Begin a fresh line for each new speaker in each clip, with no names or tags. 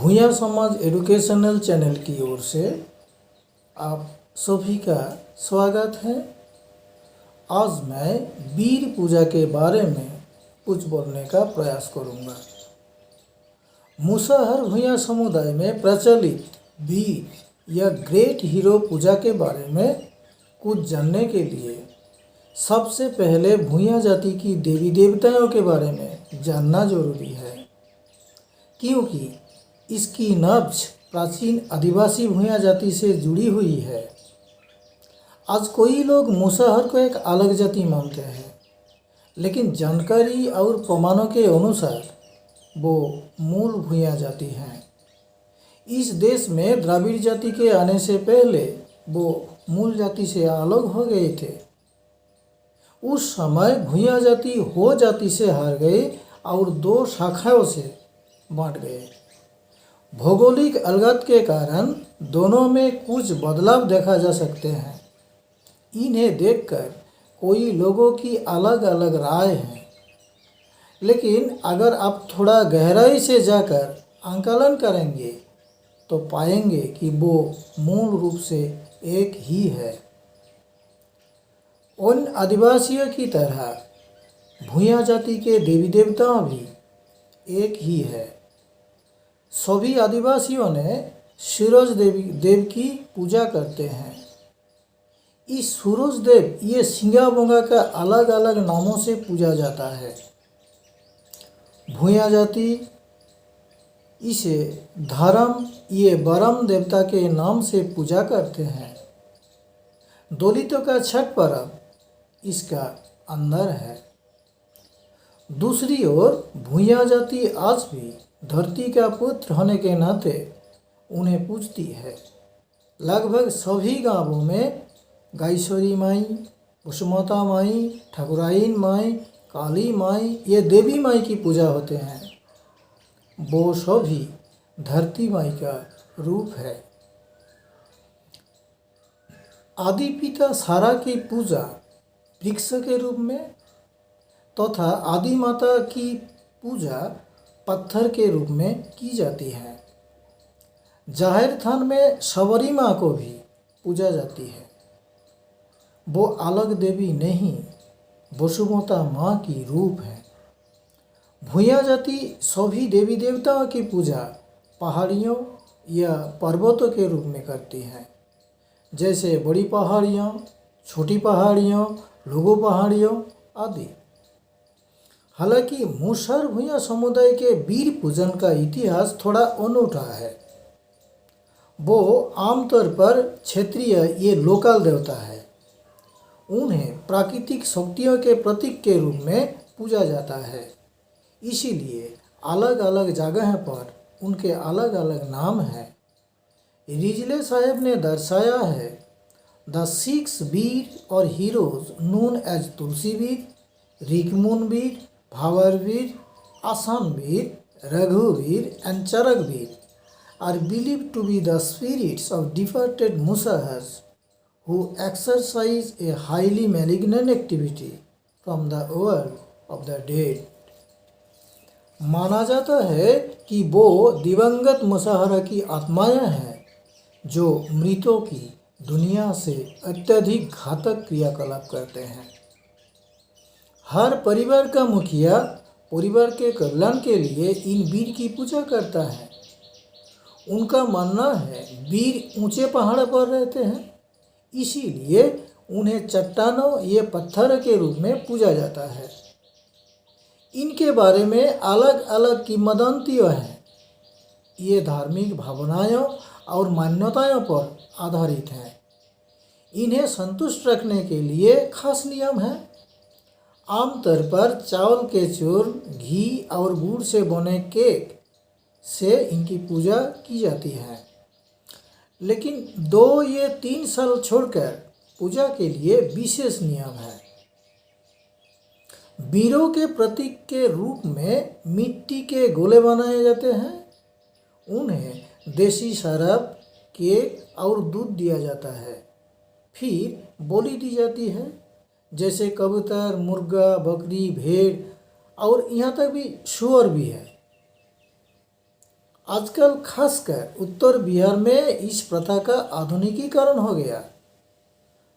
भूया समाज educational channel की ओर से आप सभी का स्वागत है। आज मैं वीर पूजा के बारे में कुछ बोलने का प्रयास करूंगा। मुसहर भूया समुदाय में प्रचलित वीर या ग्रेट हीरो पूजा के बारे में कुछ जानने के लिए सबसे पहले भूया जाति की देवी देवताओं के बारे में जानना जरूरी है, क्योंकि इसकी नब्ज प्राचीन आदिवासी भूया जाति से जुड़ी हुई है। आज कोई लोग मुसहर को एक अलग जाति मानते हैं, लेकिन जानकारी और प्रमाणों के अनुसार वो मूल भूया जाति हैं। इस देश में द्राविड़ जाति के आने से पहले वो मूल जाति से अलग हो गए थे। उस समय भूया जाति हो जाति से हार गए और दो शाखाओं से बांट गए। भौगोलिक अलगाव के कारण दोनों में कुछ बदलाव देखा जा सकते हैं। इन्हें देखकर कोई लोगों की अलग अलग राय है, लेकिन अगर आप थोड़ा गहराई से जाकर आंकलन करेंगे तो पाएंगे कि वो मूल रूप से एक ही है। उन आदिवासियों की तरह भूया जाति के देवी देवता भी एक ही है। सभी आदिवासियों ने सूरज देव की पूजा करते हैं। इस सूरज देव ये सिंगा बोंगा का अलग अलग नामों से पूजा जाता है। भूया जाति इसे धर्म ये बरम देवता के नाम से पूजा करते हैं। दलितों का छठ पर्व इसका अंदर है। दूसरी ओर भूया जाति आज भी धरती का पुत्र होने के नाते उन्हें पूजती है। लगभग सभी गांवों में गायसरी माई, कुसुमता माई, ठाकुराइन माई, काली माई ये देवी माई की पूजा होते हैं। वो सभी धरती माई का रूप है। आदि पिता सारा की पूजा वृक्ष के रूप में तथा आदि माता की पूजा पत्थर के रूप में की जाती है। जाहिर थान में सबरी माँ को भी पूजा जाती है। वो अलग देवी नहीं, वसुमता माँ की रूप है। भूया जाति सभी देवी देवताओं की पूजा पहाड़ियों या पर्वतों के रूप में करती है, जैसे बड़ी पहाड़ियों, छोटी पहाड़ियों, लघु पहाड़ियों आदि। हालांकि मुसहर भूया समुदाय के वीर पूजन का इतिहास थोड़ा अनूठा है। वो आमतौर पर क्षेत्रीय ये लोकल देवता है। उन्हें प्राकृतिक शक्तियों के प्रतीक के रूप में पूजा जाता है, इसीलिए अलग अलग जगह पर उनके अलग अलग नाम हैं। रिजले साहब ने दर्शाया है द 6 वीर और हीरोज नोन एज तुलसी वीर, रिकमुन वीर, भावर वीर, आसान वीर, रघुवीर and Charagveer are believed to be the spirits of departed Musahars who exercise a highly malignant activity from the world of the dead. माना जाता है कि वो दिवंगत मुसहरा की आत्माएं हैं जो मृतों की दुनिया से अत्यधिक घातक क्रियाकलाप करते हैं। हर परिवार का मुखिया परिवार के कल्याण के लिए इन वीर की पूजा करता है। उनका मानना है वीर ऊंचे पहाड़ पर रहते हैं, इसीलिए उन्हें चट्टानों ये पत्थर के रूप में पूजा जाता है। इनके बारे में अलग अलग किंवदंतियाँ हैं। ये धार्मिक भावनाओं और मान्यताओं पर आधारित हैं। इन्हें संतुष्ट रखने के लिए खास नियम हैं। आमतौर पर चावल के चूर्ण, घी और गुड़ से बने केक से इनकी पूजा की जाती है, लेकिन 2 या 3 साल छोड़कर पूजा के लिए विशेष नियम है। वीरों के प्रतीक के रूप में मिट्टी के गोले बनाए जाते हैं। उन्हें देसी शराब, केक और दूध दिया जाता है। फिर बोली दी जाती है, जैसे कबूतर, मुर्गा, बकरी, भेड़ और यहाँ तक भी सूअर भी है। आजकल खासकर उत्तर बिहार में इस प्रथा का आधुनिकीकरण हो गया।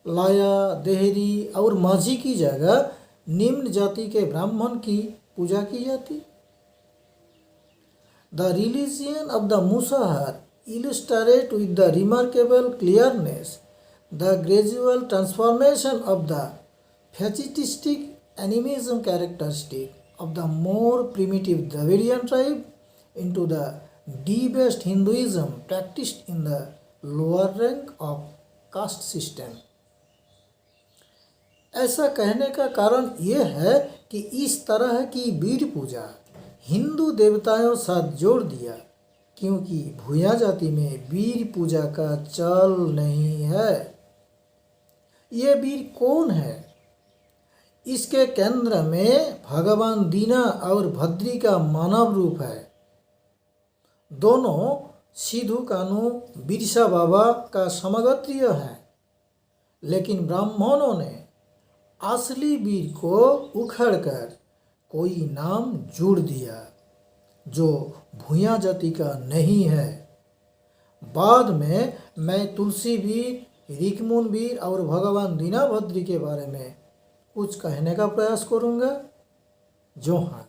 लाया, देहरी और माझी की जगह निम्न जाति के ब्राह्मण की पूजा की जाती। The religion of the Musahar illustrate with the remarkable clearness the gradual transformation of the fascistic animism characteristic of the more primitive Dravidian tribe into the debased Hinduism practiced in the lower rank of caste system। ऐसा कहने का कारण यह है कि इस तरह की बीड़ पूजा हिंदू देवताओं साथ जोड़ दिया, क्योंकि भूया जाति में वीर पूजा का चल नहीं है। ये वीर कौन है? इसके केंद्र में भगवान दीना और भद्री का मानव रूप है। दोनों सिद्धू कान्हू बिरसा बाबा का समगोत्रीय हैं, लेकिन ब्राह्मणों ने असली वीर को उखड़कर कोई नाम जोड़ दिया जो भूया जाति का नहीं है। बाद में मैं तुलसी वीर, रिकमुन वीर और भगवान दीना भद्री के बारे में कुछ कहने का प्रयास करूँगा। जो हाँ।